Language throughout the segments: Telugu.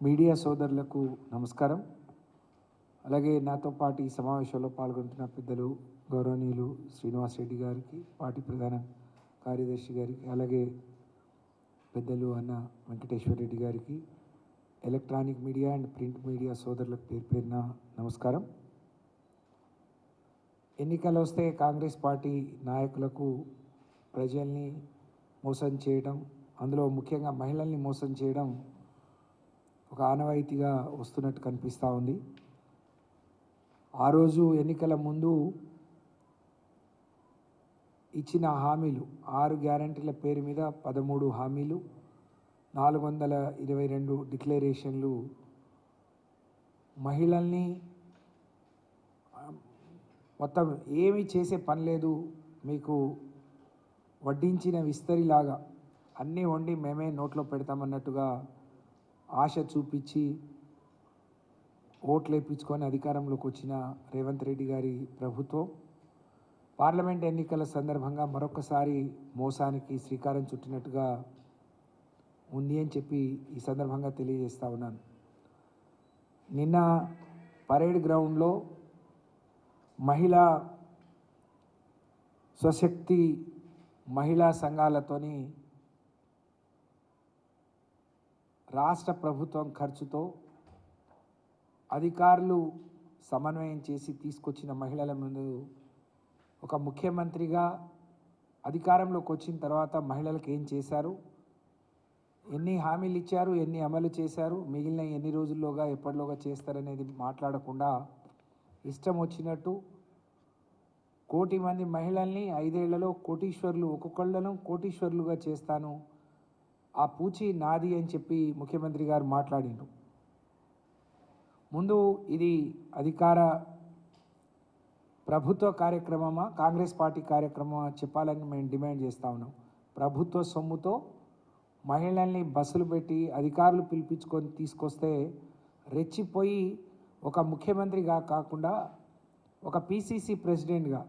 మీడియా సోదరులకు నమస్కారం. అలాగే నాతో పాటు ఈ సమావేశంలో పాల్గొంటున్న పెద్దలు గౌరవనీయులు శ్రీనివాస్ రెడ్డి గారికి, పార్టీ ప్రధాన కార్యదర్శి గారికి, అలాగే పెద్దలు అన్న వెంకటేశ్వర రెడ్డి గారికి, electronic media and print media సోదరులకు పేరు పేరున నమస్కారం. ఎన్నికలు వస్తే కాంగ్రెస్ పార్టీ నాయకులకు ప్రజల్ని మోసం చేయడం, అందులో ముఖ్యంగా మహిళల్ని మోసం చేయడం ఒక ఆనవాయితీగా వస్తున్నట్టు కనిపిస్తూ ఉంది. ఆ రోజు ఎన్నికల ముందు ఇచ్చిన హామీలు 6 గ్యారంటీల పేరు మీద 13 హామీలు, 422 డిక్లరేషన్లు మహిళల్ని మొత్తం ఏమీ చేసే పని లేదు, మీకు వడ్డించిన విస్తరిలాగా అన్నీ వండి మేమే నోట్లో పెడతామన్నట్టుగా ఆశ చూపించి ఓట్లు వేయించుకొని అధికారంలోకి వచ్చిన రేవంత్ రెడ్డి గారి ప్రభుత్వం పార్లమెంట్ ఎన్నికల సందర్భంగా మరొకసారి మోసానికి శ్రీకారం చుట్టినట్టుగా ఉంది అని చెప్పి ఈ సందర్భంగా తెలియజేస్తా ఉన్నాను. నిన్న పరేడ్ గ్రౌండ్లో మహిళా స్వశక్తి మహిళా సంఘాలతోని రాష్ట్ర ప్రభుత్వం ఖర్చుతో అధికారులు సమన్వయం చేసి తీసుకొచ్చిన మహిళల ముందు ఒక ముఖ్యమంత్రిగా అధికారంలోకి వచ్చిన తర్వాత మహిళలకు ఏం చేశారు, ఎన్ని హామీలు ఇచ్చారు, ఎన్ని అమలు చేశారు, మిగిలిన ఎన్ని రోజుల్లోగా ఎప్పటిలోగా చేస్తారనేది మాట్లాడకుండా ఇష్టం వచ్చినట్టు 1 కోటి మంది మహిళల్ని 5 ఏళ్లలో కోటీశ్వర్లు, ఒక్కొక్కళ్ళను కోటీశ్వర్లుగా చేస్తాను, ఆ పూచి నాది అని చెప్పి ముఖ్యమంత్రి గారు మాట్లాడిండ్రు. ముందు ఇది అధికార ప్రభుత్వ కార్యక్రమమా, కాంగ్రెస్ పార్టీ కార్యక్రమమా చెప్పాలని మేము డిమాండ్ చేస్తూ ఉన్నాం. ప్రభుత్వ సొమ్ముతో మహిళల్ని బస్సులు పెట్టి అధికారులు పిలిపించుకొని తీసుకొస్తే రెచ్చిపోయి ఒక ముఖ్యమంత్రిగా కాకుండా ఒక పిసిసి ప్రెసిడెంట్గా,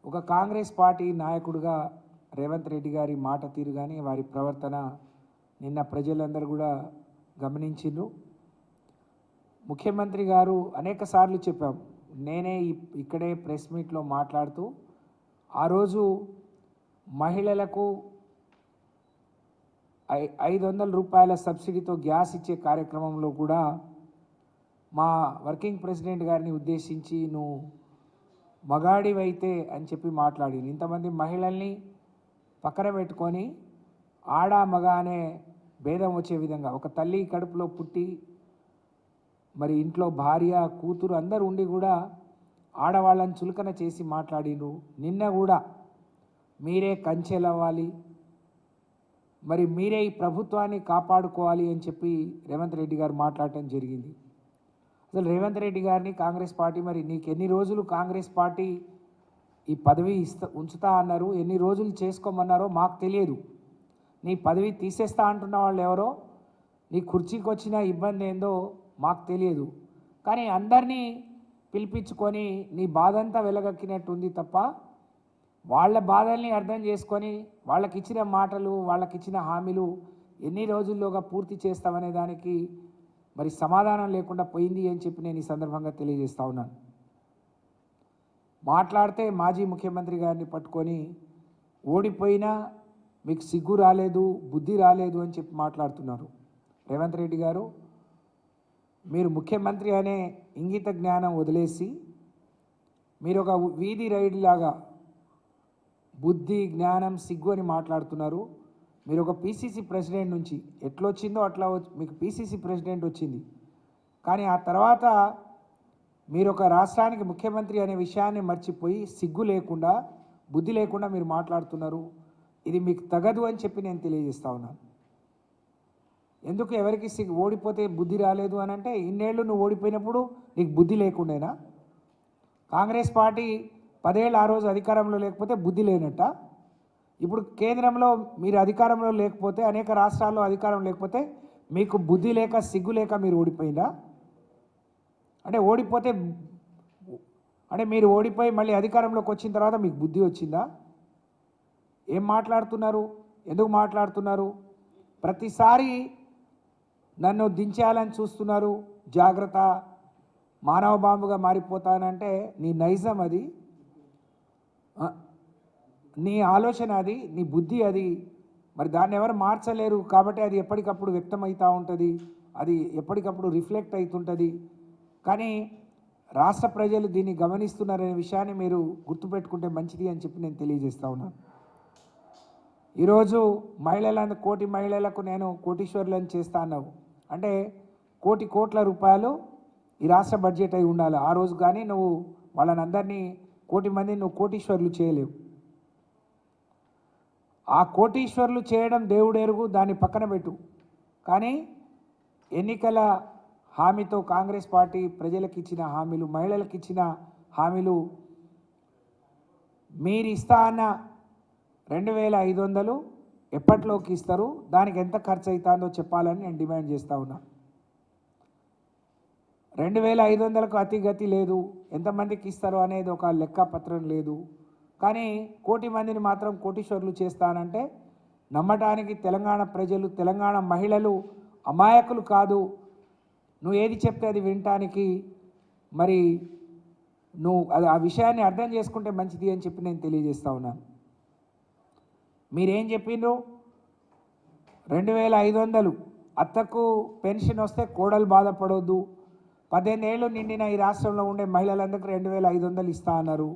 ఒక కాంగ్రెస్ పార్టీ నాయకుడిగా రేవంత్ రెడ్డి గారి మాట తీరు కానీ వారి ప్రవర్తన నిన్న ప్రజలందరూ కూడా గమనించిండ్రు. ముఖ్యమంత్రి గారు అనేక సార్లు చెప్పాం, నేనే ఇక్కడే ప్రెస్ మీట్లో మాట్లాడుతూ ఆ రోజు మహిళలకు 500 రూపాయల సబ్సిడీతో గ్యాస్ ఇచ్చే కార్యక్రమంలో కూడా మా వర్కింగ్ ప్రెసిడెంట్ గారిని ఉద్దేశించి నువ్వు మగాడివైతే అని చెప్పి మాట్లాడింది. ఇంతమంది మహిళల్ని పక్కన పెట్టుకొని ఆడ మగ అనే భేదం వచ్చే విధంగా ఒక తల్లి కడుపులో పుట్టి మరి ఇంట్లో భార్య కూతురు అందరూ ఉండి కూడా ఆడవాళ్ళని చులకన చేసి మాట్లాడిను. నిన్న కూడా మీరే కంచెలవ్వాలి, మరి మీరే ఈ ప్రభుత్వాన్ని కాపాడుకోవాలి అని చెప్పి రేవంత్ రెడ్డి గారు మాట్లాడటం జరిగింది. అసలు రేవంత్ రెడ్డి గారిని కాంగ్రెస్ పార్టీ, మరి నీకు ఎన్ని రోజులు కాంగ్రెస్ పార్టీ ఈ పదవి ఉంచుతా అన్నారు, ఎన్ని రోజులు చేసుకోమన్నారో మాకు తెలియదు. నీ పదవి తీసేస్తా అంటున్న వాళ్ళు ఎవరో, నీ కుర్చీకి వచ్చిన ఇబ్బంది ఏందో మాకు తెలియదు. కానీ అందరినీ పిలిపించుకొని నీ బాధంతా వెలగక్కినట్టుంది తప్ప వాళ్ళ బాధల్ని అర్థం చేసుకొని వాళ్ళకి ఇచ్చిన మాటలు, వాళ్ళకి ఇచ్చిన హామీలు ఎన్ని రోజుల్లోగా పూర్తి చేస్తామనే దానికి మరి సమాధానం లేకుండా పోయింది అని చెప్పి నేను ఈ సందర్భంగా తెలియజేస్తా ఉన్నాను. మాట్లాడితే మాజీ ముఖ్యమంత్రి గారిని పట్టుకొని ఓడిపోయినా మీకు సిగ్గు రాలేదు, బుద్ధి రాలేదు అని చెప్పి మాట్లాడుతున్నారు. రేవంత్ రెడ్డి గారు, మీరు ముఖ్యమంత్రి అనే ఇంగిత జ్ఞానం వదిలేసి మీరు ఒక వీధి రైడ్ లాగా బుద్ధి జ్ఞానం సిగ్గు అని మాట్లాడుతున్నారు. మీరు ఒక పిసిసి ప్రెసిడెంట్ నుంచి ఎట్లొచ్చిందో అట్లా మీకు పిసిసి ప్రెసిడెంట్ వచ్చింది, కానీ ఆ తర్వాత మీరు ఒక రాష్ట్రానికి ముఖ్యమంత్రి అనే విషయాన్ని మర్చిపోయి సిగ్గు లేకుండా బుద్ధి లేకుండా మీరు మాట్లాడుతున్నారు. ఇది మీకు తగదు అని చెప్పి నేను తెలియజేస్తా ఉన్నాను. ఎందుకు ఎవరికి ఓడిపోతే బుద్ధి రాలేదు అని అంటే, ఇన్నేళ్ళు నువ్వు ఓడిపోయినప్పుడు నీకు బుద్ధి లేకుండేనా? కాంగ్రెస్ పార్టీ 10 ఏళ్ళు ఆ రోజు అధికారంలో లేకపోతే బుద్ధి లేనట్ట? ఇప్పుడు కేంద్రంలో మీరు అధికారంలో లేకపోతే, అనేక రాష్ట్రాల్లో అధికారం లేకపోతే మీకు బుద్ధి లేక సిగ్గు లేక మీరు ఓడిపోయిందా? అంటే ఓడిపోతే అంటే మీరు ఓడిపోయి మళ్ళీ అధికారంలోకి వచ్చిన తర్వాత మీకు బుద్ధి వచ్చిందా? ఏం మాట్లాడుతున్నారు? ఎందుకు మాట్లాడుతున్నారు? ప్రతిసారి నన్ను దించేయాలని చూస్తున్నారు, జాగ్రత్త, మానవ బాంబుగా మారిపోతానంటే నీ నైజం అది, నీ ఆలోచన అది, నీ బుద్ధి అది. మరి దాన్ని ఎవరు మార్చలేరు కాబట్టి అది ఎప్పటికప్పుడు వ్యక్తమవుతూ ఉంటుంది, అది ఎప్పటికప్పుడు రిఫ్లెక్ట్ అవుతుంటుంది. కానీ రాష్ట్ర ప్రజలు దీన్ని గమనిస్తున్నారనే విషయాన్ని మీరు గుర్తుపెట్టుకుంటే మంచిది అని చెప్పి నేను తెలియజేస్తా ఉన్నాను. ఈరోజు మహిళలందరూ, కోటి మహిళలకు నేను కోటీశ్వరులను చేస్తా అన్నావు అంటే కోటి కోట్ల రూపాయలు ఈ రాష్ట్ర బడ్జెట్ అయి ఉండాలి. ఆ రోజు కానీ నువ్వు వాళ్ళని అందరినీ, కోటి మందిని నువ్వు కోటీశ్వరులు చేయలేవు. ఆ కోటీశ్వరులు చేయడం దేవుడెరుగు, దాన్ని పక్కన పెట్టు. కానీ ఎన్నికల హామీతో కాంగ్రెస్ పార్టీ ప్రజలకు ఇచ్చిన హామీలు, మహిళలకు ఇచ్చిన హామీలు, మీరు ఇస్తా అన్న 2500 ఎప్పట్లోకి ఇస్తారు, దానికి ఎంత ఖర్చు అవుతుందో చెప్పాలని నేను డిమాండ్ చేస్తూ ఉన్నా. 2500కు అతిగతి లేదు, ఎంతమందికి ఇస్తారు అనేది ఒక లెక్కపత్రం లేదు. కానీ కోటి మందిని మాత్రం కోటీశ్వరులు చేస్తానంటే నమ్మటానికి తెలంగాణ ప్రజలు, తెలంగాణ మహిళలు అమాయకులు కాదు. నువ్వు ఏది చెప్తే అది వినటానికి మరి నువ్వు అది ఆ విషయాన్ని అర్థం చేసుకుంటే మంచిది అని చెప్పి నేను తెలియజేస్తా ఉన్నాను. మీరేం చెప్పిండ్రు? 2500 అత్తకు పెన్షన్ వస్తే కోడలు బాధపడవద్దు, 18 ఏళ్ళు నిండిన ఈ రాష్ట్రంలో ఉండే మహిళలందరికీ 2500 ఇస్తా అన్నారు.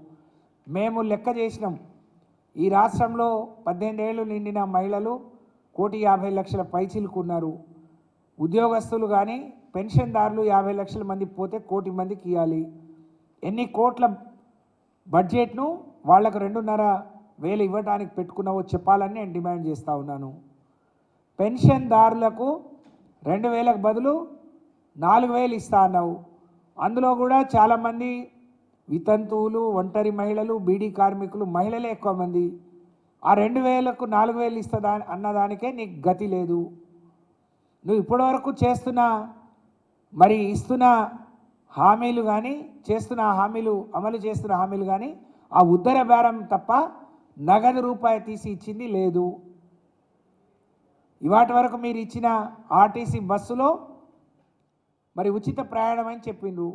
మేము లెక్క చేసినాం, ఈ రాష్ట్రంలో 18 ఏళ్ళు నిండిన మహిళలు 1,50,00,000 పైచిలుకున్నారు. ఉద్యోగస్తులు కానీ పెన్షన్దారులు 50 లక్షల మంది పోతే 1 కోటి మందికి ఇవ్వాలి. ఎన్ని కోట్ల బడ్జెట్ను వాళ్ళకు 2,500,000 ఇవ్వడానికి పెట్టుకున్నావో చెప్పాలని నేను డిమాండ్ చేస్తూ ఉన్నాను. పెన్షన్దారులకు 2,000కు బదులు 4,000 ఇస్తా అన్నావు. అందులో కూడా చాలామంది వితంతువులు, ఒంటరి మహిళలు, బీడీ కార్మికులు, మహిళలే ఎక్కువ మంది. ఆ 2,000కు 4,000 ఇస్తా అన్నదానికే నీకు గతి లేదు. నువ్వు ఇప్పటివరకు చేస్తున్న మరి ఇస్తున్న హామీలు కానీ, చేస్తున్న హామీలు, అమలు చేస్తున్న హామీలు కానీ ఆ ఉద్దర బేరం తప్ప నగదు రూపాయి తీసి ఇచ్చింది లేదు. ఇవాటి వరకు మీరు ఇచ్చిన ఆర్టీసీ బస్సులో మరి ఉచిత ప్రయాణం అని చెప్పిండ్రు,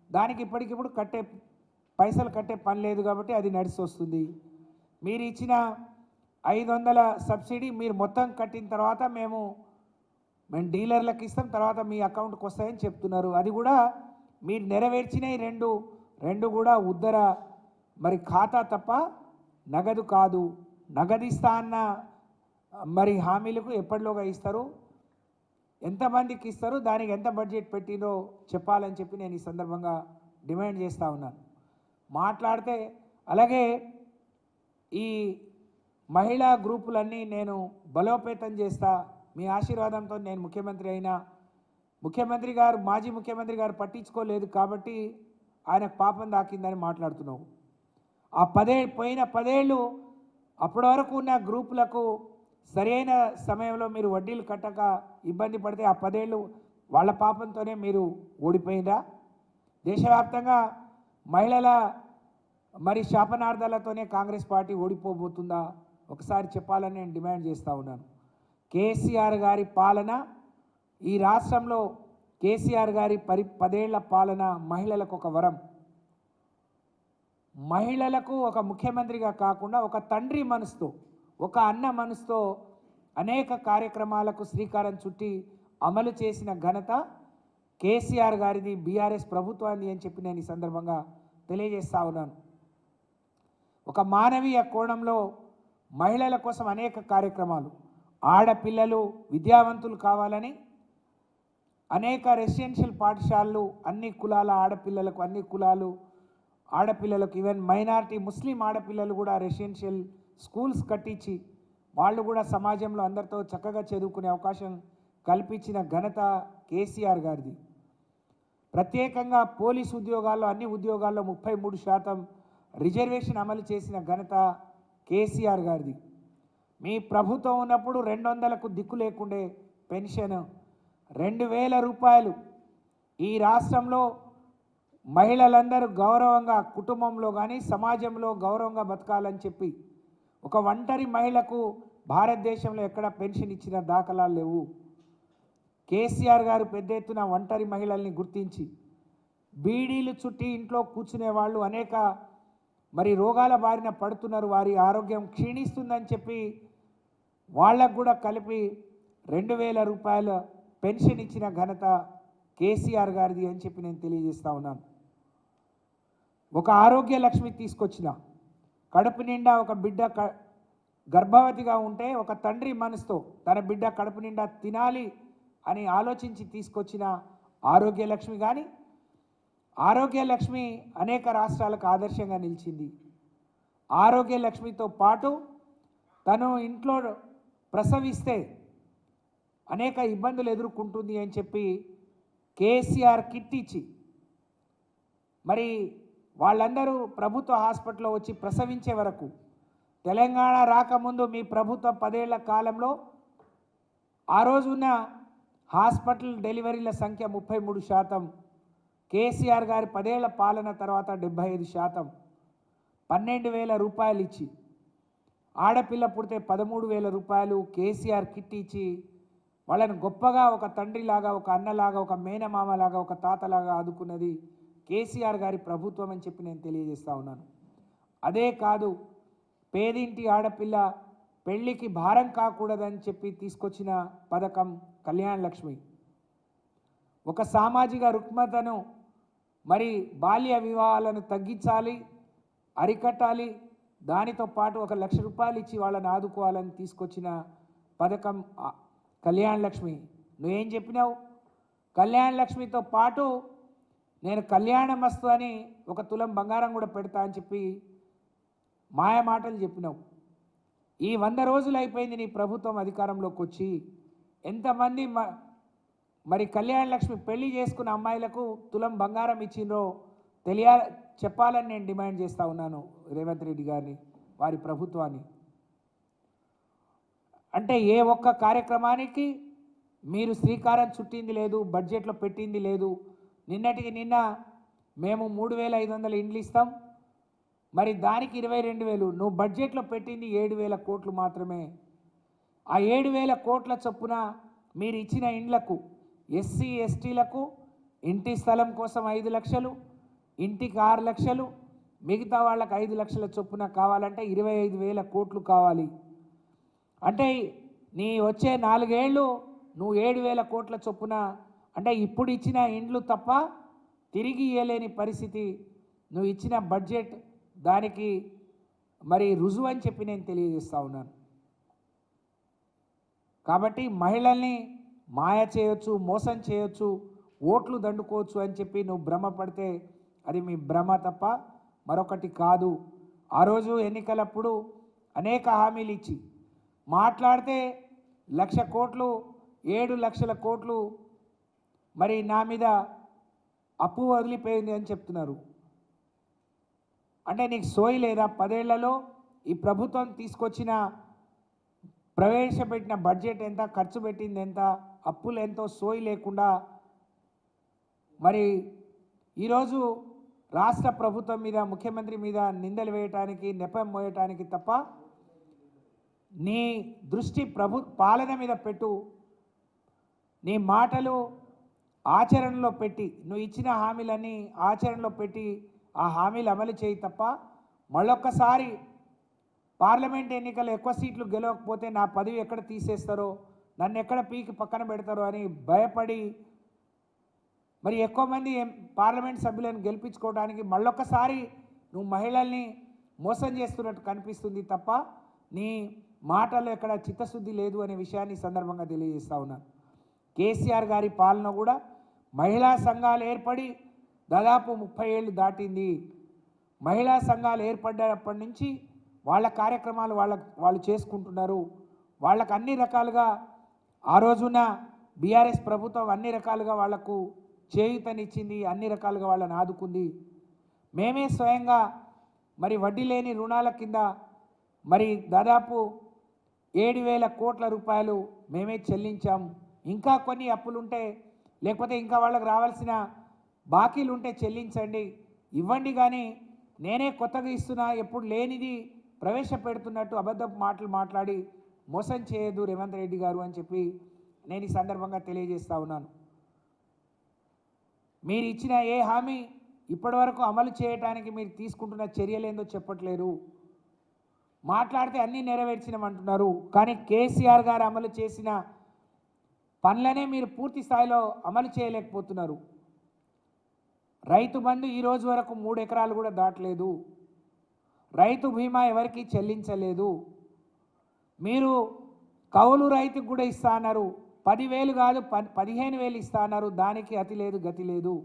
దానికి ఇప్పటికిప్పుడు పైసలు కట్టే పని లేదు కాబట్టి అది నడిచి వస్తుంది. మీరు ఇచ్చిన 500 సబ్సిడీ మీరు మొత్తం కట్టిన తర్వాత మేము డీలర్లకు ఇస్తాం, తర్వాత మీ అకౌంట్కి వస్తాయని చెప్తున్నారు. అది కూడా మీరు నెరవేర్చినవి రెండు కూడా ఉద్దర మరి ఖాతా తప్ప నగదు కాదు. నగదు ఇస్తా అన్న మరి హామీలకు ఎప్పటిలోగా ఇస్తారు, ఎంతమందికి ఇస్తారు, దానికి ఎంత బడ్జెట్ పెట్టిందో చెప్పాలని చెప్పి నేను ఈ సందర్భంగా డిమాండ్ చేస్తూ ఉన్నాను. మాట్లాడితే అలాగే ఈ మహిళా గ్రూపులన్నీ నేను బలోపేతం చేస్తా, మీ ఆశీర్వాదంతో నేను ముఖ్యమంత్రి అయినా, ముఖ్యమంత్రి గారు, మాజీ ముఖ్యమంత్రి గారు పట్టించుకోలేదు కాబట్టి ఆయనకు పాపం దాకిందని మాట్లాడుతున్నావు. ఆ పోయిన 10 ఏళ్ళు అప్పటి వరకు ఉన్న గ్రూపులకు సరైన సమయంలో మీరు వడ్డీలు కట్టక ఇబ్బంది పడితే ఆ 10 ఏళ్ళు వాళ్ళ పాపంతోనే మీరు ఓడిపోయిందా? దేశవ్యాప్తంగా మహిళల మరి శాపనార్థాలతోనే కాంగ్రెస్ పార్టీ ఓడిపోబోతుందా? ఒకసారి చెప్పాలని నేను డిమాండ్ చేస్తూ ఉన్నాను. కేసీఆర్ గారి పాలన, ఈ రాష్ట్రంలో కేసీఆర్ గారి 10 ఏళ్ల పాలన మహిళలకు ఒక వరం. మహిళలకు ఒక ముఖ్యమంత్రిగా కాకుండా ఒక తండ్రి మనసుతో, ఒక అన్న మనసుతో అనేక కార్యక్రమాలకు శ్రీకారం చుట్టి అమలు చేసిన ఘనత కేసీఆర్ గారిది, బీఆర్ఎస్ ప్రభుత్వాన్ని అని చెప్పి నేను ఈ సందర్భంగా తెలియజేస్తా ఉన్నాను. ఒక మానవీయ కోణంలో మహిళల కోసం అనేక కార్యక్రమాలు, ఆడపిల్లలు విద్యావంతులు కావాలని అనేక రెసిడెన్షియల్ పాఠశాలలు అన్ని కులాల ఆడపిల్లలకు, అన్ని కులాలు ఆడపిల్లలకు, ఈవెన్ మైనారిటీ ముస్లిం ఆడపిల్లలు కూడా రెసిడెన్షియల్ స్కూల్స్ కట్టించి వాళ్ళు కూడా సమాజంలో అందరితో చక్కగా చదువుకునే అవకాశం కల్పించిన ఘనత కేసీఆర్ గారిది. ప్రత్యేకంగా పోలీసు ఉద్యోగాల్లో, అన్ని ఉద్యోగాల్లో 33% రిజర్వేషన్ అమలు చేసిన ఘనత కేసీఆర్ గారిది. మీ ప్రభుత్వం ఉన్నప్పుడు 200కు దిక్కు లేకుండే పెన్షన్ 2,000 రూపాయలు ఈ రాష్ట్రంలో మహిళలందరూ గౌరవంగా కుటుంబంలో కానీ సమాజంలో గౌరవంగా బతకాలని చెప్పి ఒక ఒంటరి మహిళకు భారతదేశంలో ఎక్కడ పెన్షన్ ఇచ్చిన దాఖలాలు లేవు. కేసీఆర్ గారు పెద్ద ఎత్తున ఒంటరి మహిళల్ని గుర్తించి బీడీలు చుట్టి ఇంట్లో కూర్చునే వాళ్ళు అనేక మరి రోగాల బారిన పడుతున్నారు, వారి ఆరోగ్యం క్షీణిస్తుందని చెప్పి వాళ్ళకు కూడా కలిపి 2000 రూపాయల పెన్షన్ ఇచ్చిన ఘనత కేసీఆర్ గారిది అని చెప్పి నేను తెలియజేస్తా ఉన్నాను. ఒక ఆరోగ్య లక్ష్మి తీసుకొచ్చిన కడుపు నిండా ఒక బిడ్డ గర్భవతిగా ఉంటే ఒక తండ్రి మనసుతో తన బిడ్డ కడుపు నిండా తినాలి అని ఆలోచించి తీసుకొచ్చిన ఆరోగ్య లక్ష్మి కానీ ఆరోగ్య లక్ష్మి అనేక రాష్ట్రాలకు ఆదర్శంగా నిలిచింది. ఆరోగ్య లక్ష్మితో పాటు తను ఇంట్లో ప్రసవిస్తే అనేక ఇబ్బందులు ఎదుర్కొంటుంది అని చెప్పి కేసీఆర్ కిట్ ఇచ్చి మరి వాళ్ళందరూ ప్రభుత్వ హాస్పిటల్లో వచ్చి ప్రసవించే వరకు తెలంగాణ రాకముందు మీ ప్రభుత్వ 10 ఏళ్ల కాలంలో ఆ రోజున్న హాస్పిటల్ డెలివరీల సంఖ్య 33%, కేసీఆర్ గారి 10 ఏళ్ల పాలన తర్వాత 75%, 12,000 రూపాయలు ఇచ్చి ఆడపిల్ల పుడితే 13,000 రూపాయలు కేసీఆర్ కిట్ ఇచ్చి వాళ్ళని గొప్పగా ఒక తండ్రిలాగా, ఒక అన్నలాగా, ఒక మేనమామలాగా, ఒక తాతలాగా ఆదుకున్నది కేసీఆర్ గారి ప్రభుత్వం అని చెప్పి నేను తెలియజేస్తా ఉన్నాను. అదే కాదు, పేదింటి ఆడపిల్ల పెళ్ళికి భారం కాకూడదని చెప్పి తీసుకొచ్చిన పథకం కళ్యాణ లక్ష్మి. ఒక సామాజిక రుగ్మతను మరి బాల్య వివాహాలను తగ్గించాలి, అరికట్టాలి, దానితో పాటు 1 లక్ష రూపాయలు ఇచ్చి వాళ్ళని ఆదుకోవాలని తీసుకొచ్చిన పథకం కళ్యాణ లక్ష్మి. నువ్వేం చెప్పినావు? కళ్యాణ లక్ష్మితో పాటు నేను కళ్యాణమస్తు అని 1 తులం బంగారం కూడా పెడతా అని చెప్పి మాయ మాటలు చెప్పినావు. ఈ 100 రోజులు అయిపోయింది నీ ప్రభుత్వం అధికారంలోకి వచ్చి. ఎంతమంది మరి కళ్యాణ లక్ష్మి పెళ్లి చేసుకున్న అమ్మాయిలకు తులం బంగారం ఇచ్చిండ్రో చెప్పాలని నేను డిమాండ్ చేస్తూ ఉన్నాను రేవంత్ రెడ్డి గారిని, వారి ప్రభుత్వాన్ని. అంటే ఏ ఒక్క కార్యక్రమానికి మీరు శ్రీకారం చుట్టింది లేదు, బడ్జెట్లో పెట్టింది లేదు. నిన్నటికి నిన్న మేము 3,500 ఇండ్లు ఇస్తాం, మరి దానికి 22,000. నువ్వు బడ్జెట్లో పెట్టింది 7,000 కోట్లు మాత్రమే. ఆ 7,000 కోట్ల చొప్పున మీరు ఇచ్చిన ఇండ్లకు ఎస్సీ ఎస్టీలకు ఇంటి స్థలం కోసం 5 లక్షలు, ఇంటికి 6 లక్షలు, మిగతా వాళ్ళకి 5 లక్షల చొప్పున కావాలంటే 25,000 కోట్లు కావాలి. అంటే నీ వచ్చే 4 ఏళ్ళు నువ్వు 7,000 కోట్ల చొప్పున, అంటే ఇప్పుడు ఇచ్చిన ఇండ్లు తప్ప తిరిగి ఇవ్వలేని పరిస్థితి నువ్వు ఇచ్చిన బడ్జెట్ దానికి మరి రుజువు అని చెప్పి నేను తెలియజేస్తూ ఉన్నాను. కాబట్టి మహిళల్ని మాయ చేయొచ్చు, మోసం చేయొచ్చు, ఓట్లు దండుకోవచ్చు అని చెప్పి నువ్వు భ్రమపడితే అది మీ భ్రమ తప్ప మరొకటి కాదు. ఆ రోజు ఎన్నికలప్పుడు అనేక హామీలు ఇచ్చి మాట్లాడితే 1,00,000 కోట్లు, 7 లక్షల కోట్లు మరి నా మీద అప్పు వదిలిపోయింది అని చెప్తున్నారు. అంటే నీకు సోయి లేదా? 10 ఏళ్లలో ఈ ప్రభుత్వం తీసుకొచ్చిన ప్రవేశపెట్టిన బడ్జెట్ ఎంత, ఖర్చు పెట్టింది ఎంత, అప్పులు ఎంతో సోయి లేకుండా మరి ఈరోజు రాష్ట్ర ప్రభుత్వం మీద, ముఖ్యమంత్రి మీద నిందలు వేయటానికి, నెపం మోయటానికి తప్ప నీ దృష్టి పాలన మీద పెట్టు. నీ మాటలు ఆచరణలో పెట్టి, నువ్వు ఇచ్చిన హామీలన్నీ ఆచరణలో పెట్టి ఆ హామీలు అమలు చేయి తప్ప మళ్ళొక్కసారి పార్లమెంట్ ఎన్నికలు ఎక్కువ సీట్లు గెలవకపోతే నా పదవి ఎక్కడ తీసేస్తారో, నన్ను ఎక్కడ పీకి పక్కన పెడతారో అని భయపడి మరి ఎక్కువ మంది పార్లమెంట్ సభ్యులను గెలిపించుకోవడానికి మళ్ళొక్కసారి నువ్వు మహిళల్ని మోసం చేస్తున్నట్టు కనిపిస్తుంది తప్ప నీ మాటల్లో ఎక్కడ చిత్తశుద్ధి లేదు అనే విషయాన్ని సందర్భంగా తెలియజేస్తా ఉన్నాను. కేసీఆర్ గారి పాలన కూడా మహిళా సంఘాలు ఏర్పడి దాదాపు 30 ఏళ్ళు దాటింది. మహిళా సంఘాలు ఏర్పడ్డప్పటి నుంచి వాళ్ళ కార్యక్రమాలు వాళ్ళు చేసుకుంటున్నారు. వాళ్ళకు అన్ని రకాలుగా ఆ రోజున బీఆర్ఎస్ ప్రభుత్వం అన్ని రకాలుగా వాళ్లకు చేయూతనిచ్చింది, అన్ని రకాలుగా వాళ్ళని ఆదుకుంది. మేమే స్వయంగా మరి వడ్డీ లేని రుణాల కింద మరి దాదాపు 7,000 కోట్ల రూపాయలు మేమే చెల్లించాం. ఇంకా కొన్ని అప్పులుంటే, లేకపోతే ఇంకా వాళ్ళకి రావాల్సిన బాకీలు ఉంటే చెల్లించండి, ఇవ్వండి, కానీ నేనే కొత్తగా ఇస్తున్నా, ఎప్పుడు లేనిది ప్రవేశపెడుతున్నట్టు అబద్ధపు మాటలు మాట్లాడి మోసం చేయదు రేవంత్ రెడ్డి గారు అని చెప్పి నేను ఈ సందర్భంగా తెలియజేస్తా ఉన్నాను. మీరు ఇచ్చిన ఏ హామీ ఇప్పటివరకు అమలు చేయడానికి మీరు తీసుకుంటున్న చర్యలేందో చెప్పట్లేరు. మాట్లాడితే అన్నీ నెరవేర్చినామంటున్నారు, కానీ కేసీఆర్ గారు అమలు చేసిన పనులనే మీరు పూర్తి స్థాయిలో అమలు చేయలేకపోతున్నారు. రైతు బంధు ఈ రోజు వరకు 3 ఎకరాలు కూడా దాటలేదు. రైతు బీమా ఎవరికి చెల్లించలేదు. మీరు కౌలు రైతుకు కూడా ఇస్తా అన్నారు, 10,000 కాదు 15,000 ఇస్తా అన్నారు. దానికి అతి లేదు గతి లేదు.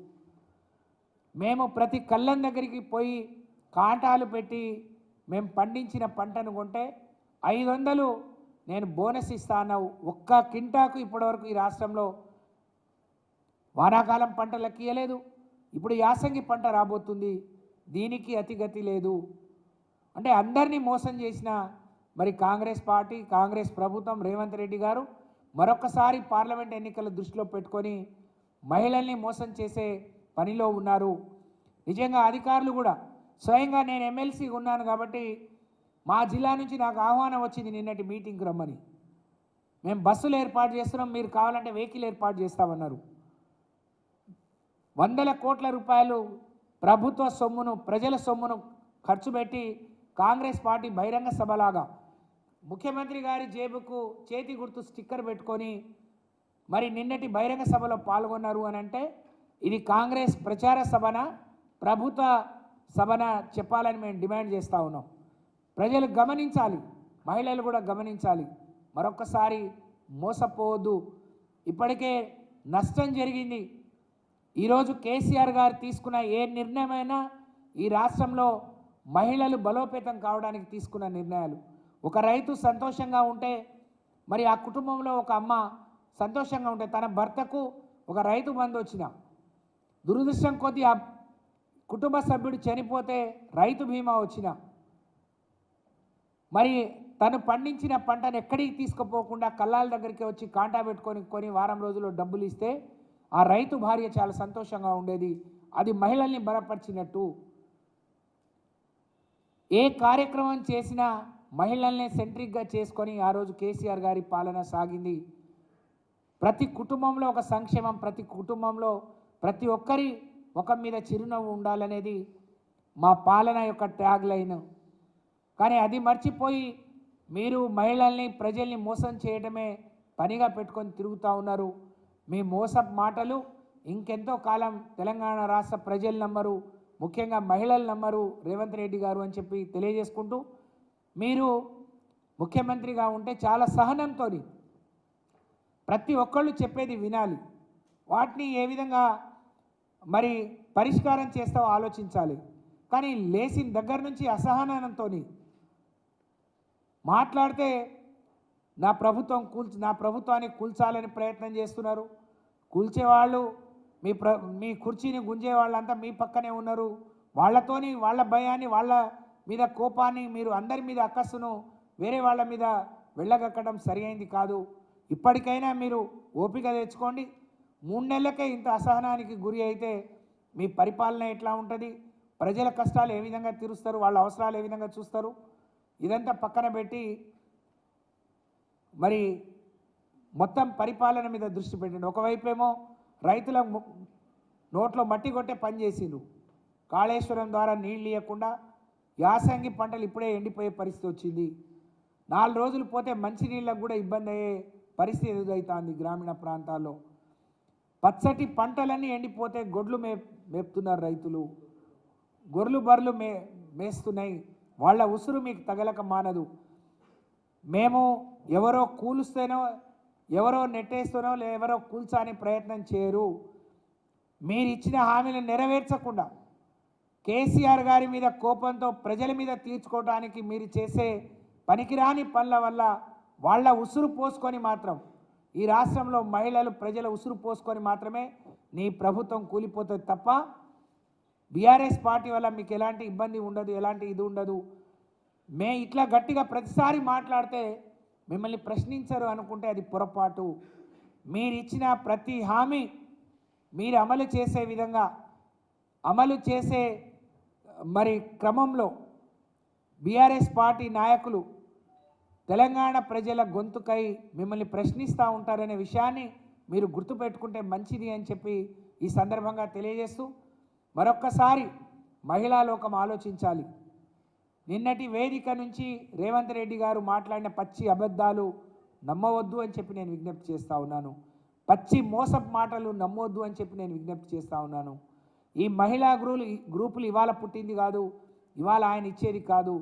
మేము ప్రతి కళ్ళం దగ్గరికి పోయి కాంటాలు పెట్టి మేము పండించిన పంటను కొంటే 500 నేను బోనస్ ఇస్తా అన్నావు. ఒక్క కింటాకు ఇప్పటివరకు ఈ రాష్ట్రంలో వానాకాలం పంటలకు ఇయ్యలేదు. ఇప్పుడు యాసంగి పంట రాబోతుంది, దీనికి అతిగతి లేదు. అంటే అందరినీ మోసం చేసిన మరి కాంగ్రెస్ పార్టీ, కాంగ్రెస్ ప్రభుత్వం, రేవంత్ రెడ్డి గారు మరొకసారి పార్లమెంట్ ఎన్నికల దృష్టిలో పెట్టుకొని మహిళల్ని మోసం చేసే పనిలో ఉన్నారు. నిజంగా అధికారులు కూడా స్వయంగా నేను ఎమ్మెల్సీ ఉన్నాను కాబట్టి మా జిల్లా నుంచి నాకు ఆహ్వానం వచ్చింది నిన్నటి మీటింగ్కి రమ్మని. మేము బస్సులు ఏర్పాటు చేస్తున్నాం, మీరు కావాలంటే వెహికల్ ఏర్పాటు చేస్తామన్నారు. 100 కోట్ల రూపాయలు ప్రభుత్వ సొమ్మును, ప్రజల సొమ్మును ఖర్చు పెట్టి కాంగ్రెస్ పార్టీ బహిరంగ సభలాగా ముఖ్యమంత్రి గారి జేబుకు చేతి గుర్తు స్టిక్కర్ పెట్టుకొని మరి నిన్నటి బహిరంగ సభలో పాల్గొన్నారు అని అంటే ఇది కాంగ్రెస్ ప్రచార సభన, ప్రభుత్వ సభన చెప్పాలని మేము డిమాండ్ చేస్తూ ఉన్నాం. ప్రజలు గమనించాలి, మహిళలు కూడా గమనించాలి. మరొకసారి మోసపోవద్దు. ఇప్పటికే నష్టం జరిగింది. ఈరోజు కేసీఆర్ గారు తీసుకున్న ఏ నిర్ణయమైనా ఈ రాష్ట్రంలో మహిళలు బలోపేతం కావడానికి తీసుకున్న నిర్ణయాలు. ఒక రైతు సంతోషంగా ఉంటే మరి ఆ కుటుంబంలో ఒక అమ్మ సంతోషంగా ఉంటే తన భర్తకు ఒక రైతు బంధు వచ్చిన, దురదృష్టం కొద్దీ ఆ కుటుంబ సభ్యుడు చనిపోతే రైతు బీమా వచ్చిన, మరి తను పండించిన పంటను ఎక్కడికి తీసుకుపోకుండా కల్లాల దగ్గరికి వచ్చి కాంటా పెట్టుకొని వారం రోజుల్లో డబ్బులు ఇస్తే ఆ రైతు భార్య చాలా సంతోషంగా ఉండేది. అది మహిళల్ని బలపరిచినట్టు. ఏ కార్యక్రమం చేసినా మహిళల్ని సెంట్రిక్గా చేసుకొని ఆ రోజు కేసీఆర్ గారి పాలన సాగింది. ప్రతి కుటుంబంలో ఒక సంక్షేమం, ప్రతి కుటుంబంలో ప్రతి ఒక్కరి ముఖం మీద చిరునవ్వు ఉండాలనేది మా పాలన యొక్క ట్యాగ్ లైన్. కానీ అది మర్చిపోయి మీరు మహిళల్ని, ప్రజల్ని మోసం చేయడమే పనిగా పెట్టుకొని తిరుగుతూ ఉన్నారు. మీ మోసపు మాటలు ఇంకెంతో కాలం తెలంగాణ రాష్ట్ర ప్రజలు నమ్మరు, ముఖ్యంగా మహిళలు నమ్మరు రేవంత్ రెడ్డి గారు అని చెప్పి తెలియజేసుకుంటూ, మీరు ముఖ్యమంత్రిగా ఉంటే చాలా సహనంతో ప్రతి ఒక్కళ్ళు చెప్పేది వినాలి, వాటిని ఏ విధంగా మరి పరిష్కారం చేస్తావో ఆలోచించాలి. కానీ లేచిన దగ్గర నుంచి అసహనంతో మాట్లాడితే నా ప్రభుత్వాన్ని కూల్చాలని ప్రయత్నం చేస్తున్నారు. కూల్చేవాళ్ళు మీ కుర్చీని గుంజే వాళ్ళంతా మీ పక్కనే ఉన్నారు. వాళ్ళతోని వాళ్ళ భయాన్ని, వాళ్ళ మీద కోపాన్ని, మీరు అందరి మీద అక్కస్సును వేరే వాళ్ళ మీద వెళ్ళగక్కడం సరి అయింది కాదు. ఇప్పటికైనా మీరు ఓపిక తెచ్చుకోండి. 3 నెలలకే ఇంత అసహనానికి గురి అయితే మీ పరిపాలన ఎట్లా ఉంటుంది? ప్రజల కష్టాలు ఏ విధంగా తీరుస్తారు? వాళ్ళ అవసరాలు ఏ విధంగా చూస్తారు? ఇదంతా పక్కన పెట్టి మరి మొత్తం పరిపాలన మీద దృష్టి పెట్టండి. ఒకవైపేమో రైతుల నోట్లో మట్టి కొట్టే పని చేసిండ్రు. కాళేశ్వరం ద్వారా నీళ్ళు ఇవ్వకుండా యాసంగి పంటలు ఇప్పుడే ఎండిపోయే పరిస్థితి వచ్చింది. 4 రోజులు పోతే మంచినీళ్ళకు కూడా ఇబ్బంది అయ్యే పరిస్థితి ఎదురవుతుంది. గ్రామీణ ప్రాంతాల్లో పచ్చటి పంటలన్నీ ఎండిపోతే గొడ్లు మేపుతున్నారు రైతులు. గొర్రెలు బర్రెలు మేస్తున్నాయి. వాళ్ళ ఉసురు మీకు తగలక మానదు. మేము ఎవరో కూలుస్తేనో, ఎవరో నెట్టేస్తేనో, ఎవరో కూల్చాని ప్రయత్నం చేయరు. మీరు ఇచ్చిన హామీలను నెరవేర్చకుండా కేసీఆర్ గారి మీద కోపంతో ప్రజల మీద తీర్చుకోవడానికి మీరు చేసే పనికిరాని పనుల వల్ల వాళ్ళ ఉసురు పోసుకొని మాత్రం ఈ రాష్ట్రంలో మహిళలు, ప్రజల ఉసురు పోసుకొని మాత్రమే నీ ప్రభుత్వం కూలిపోతుంది తప్ప బీఆర్ఎస్ పార్టీ వల్ల మీకు ఎలాంటి ఇబ్బంది ఉండదు, ఎలాంటి ఇది ఉండదు. ఇట్లా గట్టిగా ప్రతిసారి మాట్లాడితే మిమ్మల్ని ప్రశ్నించరు అనుకుంటే అది పొరపాటు. మీరు ఇచ్చిన ప్రతి హామీ మీరు అమలు చేసే విధంగా, అమలు చేసే మరి క్రమంలో బీఆర్ఎస్ పార్టీ నాయకులు తెలంగాణ ప్రజల గొంతుకై మిమ్మల్ని ప్రశ్నిస్తూ ఉంటారనే విషయాన్ని మీరు గుర్తుపెట్టుకుంటే మంచిది అని చెప్పి ఈ సందర్భంగా తెలియజేస్తూ మరొక్కసారి మహిళా లోకం ఆలోచించాలి. నిన్నటి వేదిక నుంచి రేవంత్ రెడ్డి గారు మాట్లాడిన పచ్చి అబద్ధాలు నమ్మవద్దు అని చెప్పి నేను విజ్ఞప్తి చేస్తూ ఉన్నాను. పచ్చి మోసపు మాటలు నమ్మవద్దు అని చెప్పి నేను విజ్ఞప్తి చేస్తూ ఉన్నాను. ఈ మహిళా గ్రూపులు ఇవాళ పుట్టింది కాదు, ఇవాళ ఆయన ఇచ్చేది కాదు.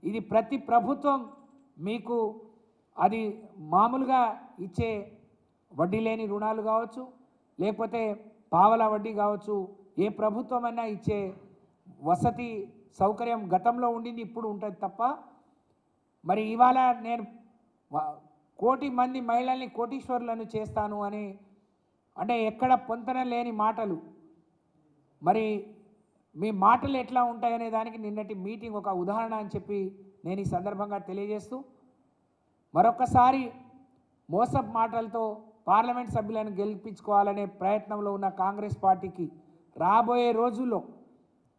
ఇది ప్రతి ప్రభుత్వం మీకు అది మామూలుగా ఇచ్చే వడ్డీ లేని రుణాలు కావచ్చు, లేకపోతే పావలా వడ్డీ కావచ్చు, ఏ ప్రభుత్వమైనా ఇచ్చే వసతి సౌకర్యం గతంలో ఉండింది, ఇప్పుడు ఉంటుంది తప్ప మరి ఇవాళ నేను 1 కోటి మంది మహిళల్ని కోటీశ్వరులను చేస్తాను అని అంటే ఎక్కడ పొంతన లేని మాటలు. మరి మీ మాటలు ఎట్లా ఉంటాయనే దానికి నిన్నటి మీటింగ్ ఒక ఉదాహరణ అని చెప్పి నేను ఈ సందర్భంగా తెలియజేస్తూ మరొకసారి మోసపు మాటలతో పార్లమెంట్ సభ్యులను గెలిపించుకోవాలనే ప్రయత్నంలో ఉన్న కాంగ్రెస్ పార్టీకి రాబోయే రోజుల్లో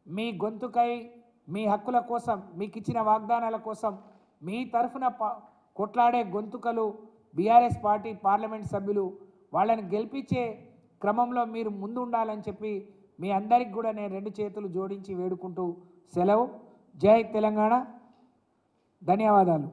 మీ గొంతుకై, మీ హక్కుల కోసం, మీకు ఇచ్చిన వాగ్దానాల కోసం మీ తరఫున కొట్లాడే గొంతుకలు బీఆర్ఎస్ పార్టీ పార్లమెంట్ సభ్యులు, వాళ్ళని గెలిపించే క్రమంలో మీరు ముందు ఉండాలని చెప్పి మీ అందరికి కూడా నేను 2 చేతులు జోడించి వేడుకుంటూ సెలవు. జై తెలంగాణ. ధన్యవాదాలు.